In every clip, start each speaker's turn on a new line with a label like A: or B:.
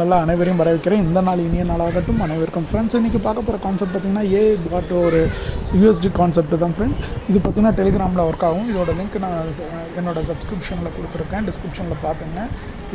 A: நல்லா அனைவரையும் வரவேற்கிறேன். இந்த நாள் இனிய நாளாகட்டும் அனைவருக்கும். ஃப்ரெண்ட்ஸ், இன்றைக்கி பார்க்க போகிற கான்செப்ட் பார்த்திங்கன்னா ஏஐ பாட் ஒரு யூஎஸ்டி கான்செப்ட் தான் ஃப்ரெண்ட். இது பார்த்திங்கன்னா டெலிகிராமில் ஒர்க் ஆகும். இதோட லிங்க் நான் என்னோடய சப்ஸ்கிரிப்ஷனில் கொடுத்துருக்கேன், டிஸ்கிரிப்ஷனில் பார்த்துங்க.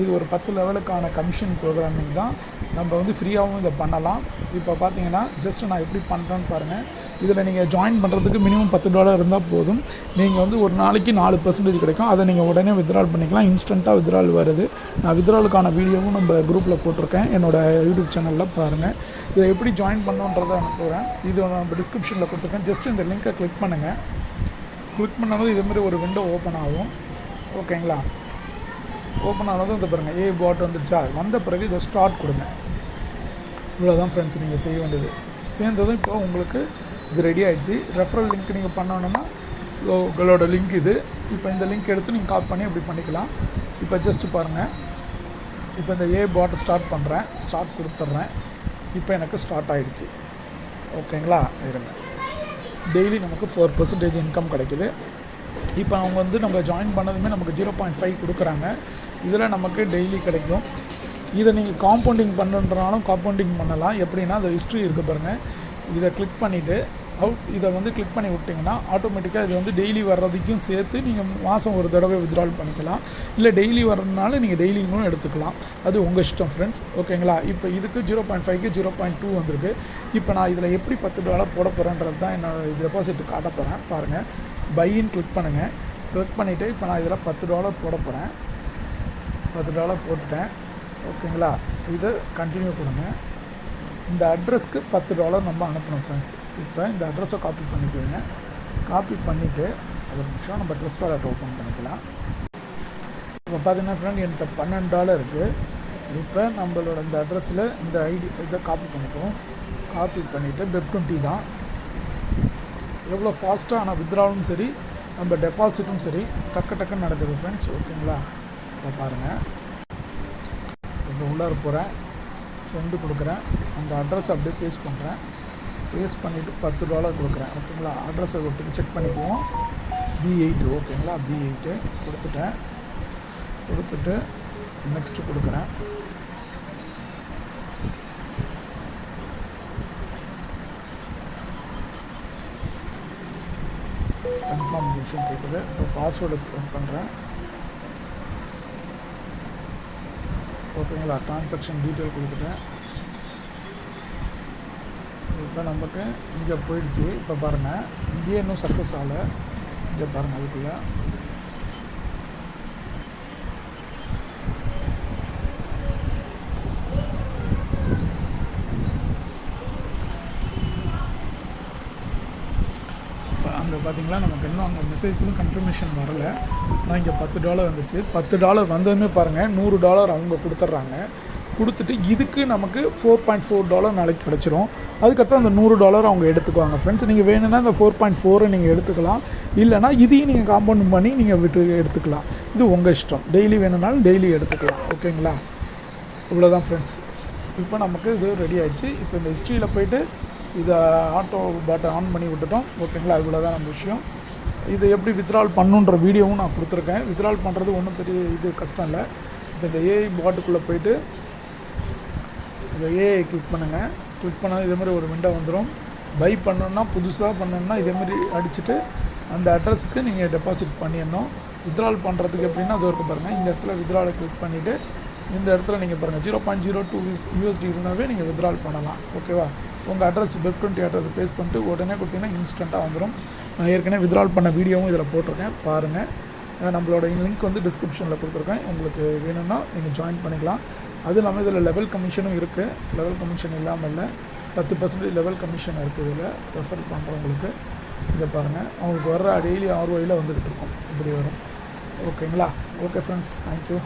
A: இது ஒரு 10 லெவலுக்கான கமிஷன் ப்ரோக்ராமிங் தான். நம்ம வந்து ஃப்ரீயாகவும் இதை பண்ணலாம். இப்போ பார்த்தீங்கன்னா ஜஸ்ட் நான் எப்படி பண்ணுறேன்னு பாருங்கள். இதில் நீங்கள் ஜாயின் பண்ணுறதுக்கு மினிமம் $10 இருந்தால் போதும். நீங்கள் வந்து ஒரு நாளைக்கு 4% கிடைக்கும். அதை நீங்கள் உடனே வித்ட்ரால் பண்ணிக்கலாம். இன்ஸ்டண்ட்டாக வித்ட்ரால் வருது. நான் வித்ட்ராலுக்கான வீடியோவும் நம்ம குரூப்பில் போட்டிருக்கேன், என்னோடய யூடியூப் சேனலில் பாருங்கள். இதை எப்படி ஜாயின் பண்ணுன்றதை அனுப்புகிறேன். இது நம்ம டிஸ்கிரிப்ஷனில் கொடுத்துருக்கேன். ஜஸ்ட் இந்த லிங்க்கை கிளிக் பண்ணுங்கள். கிளிக் பண்ணாலும் இதேமாதிரி ஒரு விண்டோ ஓப்பன் ஆகும். ஓகேங்களா? ஓப்பன் ஆனதும் இந்த பாருங்கள் ஏஐ பாட் வந்துடுச்சா. வந்த பிறகு இதை ஸ்டார்ட் கொடுங்க. இவ்வளோதான் ஃப்ரெண்ட்ஸ் நீங்கள் செய்ய வேண்டியது. சேர்ந்ததும் இப்போ உங்களுக்கு இது ரெடி ஆகிடுச்சு. ரெஃபரல் லிங்க் நீங்கள் பண்ணணுன்னா உங்களோட லிங்க் இது. இப்போ இந்த லிங்க் எடுத்து நீங்கள் காப்பி பண்ணி அப்படி பண்ணிக்கலாம். இப்போ ஜஸ்ட்டு பாருங்கள். இப்போ இந்த ஏஐ பாட்டை ஸ்டார்ட் பண்ணுறேன். ஸ்டார்ட் கொடுத்துட்றேன். இப்போ எனக்கு ஸ்டார்ட் ஆகிடுச்சு. ஓகேங்களா? இருங்க. டெய்லி நமக்கு 4% இன்கம் கிடைக்குது. இப்போ அவங்க வந்து நம்ம ஜாயின் பண்ணதுமே நமக்கு 0.5 கொடுக்குறாங்க. இதில் நமக்கு டெய்லி கிடைக்கும். இதை நீங்கள் காம்பவுண்டிங் பண்ணுன்றனாலும் காம்பவுண்டிங் பண்ணலாம். எப்படின்னா அந்த ஹிஸ்ட்ரி இருக்குது பாருங்கள். இதை கிளிக் பண்ணிவிட்டு இதை வந்து கிளிக் பண்ணி விட்டிங்கன்னா ஆட்டோமேட்டிக்காக இது வந்து டெய்லி வர்றதுக்கும் சேர்த்து நீங்கள் மாதம் ஒரு தடவை வித்ட்ரால் பண்ணிக்கலாம். இல்லை டெய்லி வர்றதுனால நீங்கள் டெய்லியும் எடுத்துக்கலாம். அது உங்கள் இஷ்டம் ஃப்ரெண்ட்ஸ். ஓகேங்களா? இப்போ இதுக்கு 0.5க்கு 0.2 வந்திருக்கு. இப்போ நான் இதில் எப்படி $10 போட போகிறேன்றது தான் என்னோடய டெபாசிட் காட்ட போகிறேன். பாருங்கள். பையின்னு கிளிக் பண்ணுங்கள். கிளிக் பண்ணிவிட்டு இப்போ நான் இதில் $10 போட போகிறேன். $10 போட்டுட்டேன். ஓகேங்களா? இதை கண்டினியூ கொடுங்க. இந்த அட்ரஸ்க்கு $10 நம்ம அனுப்பணும் ஃப்ரெண்ட்ஸ். இப்போ இந்த அட்ரஸை காப்பி பண்ணிக்கோங்க. காப்பி பண்ணிவிட்டு ஒரு நிமிஷம் நம்ம ட்ரெஸ் வாலெட் ஓப்பன் பண்ணிக்கலாம். இப்போ பார்த்தீங்கன்னா ஃப்ரெண்ட் என்கிட்ட $12 இருக்குது. இப்போ நம்மளோட இந்த அட்ரஸில் இந்த ஐடி இதை காப்பி பண்ணிக்குவோம். காப்பி பண்ணிவிட்டு Web20 தான். எவ்வளோ ஃபாஸ்ட்டாக ஆனால் வித்ட்ராலும் சரி, நம்ம டெபாசிட்டும் சரி டக்குன்னு நடக்குது ஃப்ரெண்ட்ஸ். ஓகேங்களா? இப்போ பாருங்கள். இப்போ உள்ளார போகிறேன். சென்டு கொடுக்குறேன். அந்த அட்ரஸ் அப்படியே பேஸ்ட் பண்ணுறேன். பேஸ்ட் பண்ணிவிட்டு $10 கொடுக்குறேன். ஓகேங்களா? அட்ரஸை விட்டு செக் பண்ணிக்குவோம். B8. ஓகேங்களா? B8 கொடுத்துட்டேன். கொடுத்துட்டு நெக்ஸ்ட்டு கொடுக்குறேன். கன்ஃபர்மேஷன் கேட்குது. இப்போ பாஸ்வேர்டை செட் பண்ணுறேன். ஓகேங்களா? ட்ரான்சாக்ஷன் டீட்டெயில் கொடுத்துட்டேன். இப்போ நமக்கு இங்கே போயிடுச்சு. இப்போ பாருங்கள், இங்கேயே இன்னும் சக்ஸஸ் ஆகலை. இங்கே பாருங்கள். அதுக்குள்ளே அங்கே பார்த்தீங்களா நமக்கு இன்னும் அந்த மெசேஜ்க்குள்ளும் கன்ஃபர்மேஷன் வரலை. ஆனால் இங்கே $10 வந்துடுச்சு. $10 வந்ததுமே பாருங்கள் $100 அவங்க கொடுத்துட்றாங்க. கொடுத்துட்டு இதுக்கு நமக்கு $4.4 நாளைக்கு கிடச்சிரும். அதுக்கடுத்து அந்த $100 அவங்க எடுத்துக்குவாங்க ஃப்ரெண்ட்ஸ். நீங்கள் வேணும்னா இந்த 4.4 நீங்கள் எடுத்துக்கலாம். இல்லைனா இதையும் நீங்கள் காம்பவுண்ட் பண்ணி நீங்கள் விட்டு எடுத்துக்கலாம். இது உங்கள் இஷ்டம். டெய்லி வேணும்னாலும் டெய்லி எடுத்துக்கலாம். ஓகேங்களா? இவ்வளோதான் ஃப்ரெண்ட்ஸ். இப்போ நமக்கு இது ரெடி ஆகிடுச்சு. இப்போ இந்த ஹிஸ்ட்ரியில் போய்ட்டு இதை ஆட்டோ பாட்டை ஆன் பண்ணி விட்டுட்டோம். ஓகேங்களா? இவ்வளோ தான் நம்ம விஷயம். இது எப்படி வித்ட்ரால் பண்ணுன்ற வீடியோவும் நான் கொடுத்துருக்கேன். வித்ட்ரால் பண்ணுறது ஒன்றும் பெரிய இது கஷ்டம் இல்லை. இப்போ இந்த ஏஐ பாட்டுக்குள்ளே போய்ட்டு இந்த ஏஐ கிளிக் பண்ணுங்கள். கிளிக் பண்ணால் இதேமாதிரி ஒரு விண்டோ வந்துடும். பை பண்ணணுன்னா புதுசாக பண்ணணுன்னா இதேமாதிரி அடிச்சுட்டு அந்த அட்ரஸுக்கு நீங்கள் டெபாசிட் பண்ணிடணும். வித்ட்ரால் பண்ணுறதுக்கு எப்படின்னா அது இருக்குது பாருங்கள். இந்த இடத்துல வித்ட்ராலை கிளிக் பண்ணிவிட்டு இந்த இடத்துல நீங்கள் பாருங்கள் 0.02 USD இருந்தாவே நீங்கள் வித்ட்ரால் பண்ணலாம். ஓகேவா? உங்கள் அட்ரஸ் Web20 அட்ரஸ் பேஸ்ட் பண்ணிட்டு உடனே கொடுத்தீங்கன்னா இன்ஸ்டண்ட்டாக வந்துடும். நான் ஏற்கனவே வித்ட்ரால் பண்ண வீடியோவும் இதில் போட்டிருக்கேன். பாருங்கள். நம்மளோட லிங்க் வந்து டிஸ்கிரிப்ஷனில் கொடுத்துருக்கேன். உங்களுக்கு வேணும்னா நீங்கள் ஜாயின் பண்ணிக்கலாம். அது இல்லாமல் இதில் லெவல் கமிஷனும் இருக்குது. லெவல் கமிஷன் இல்லாமல் இல்லை, 10% லெவல் கமிஷன் இருக்குது இதில் ரெஃபர் பண்ணுறவங்களுக்கு. இதை பாருங்கள். அவங்களுக்கு வர்ற டெய்லி ROIயில் வந்துக்கிட்டு இருக்கும். இப்படி வரும். ஓகேங்களா? Okay friends, thank you.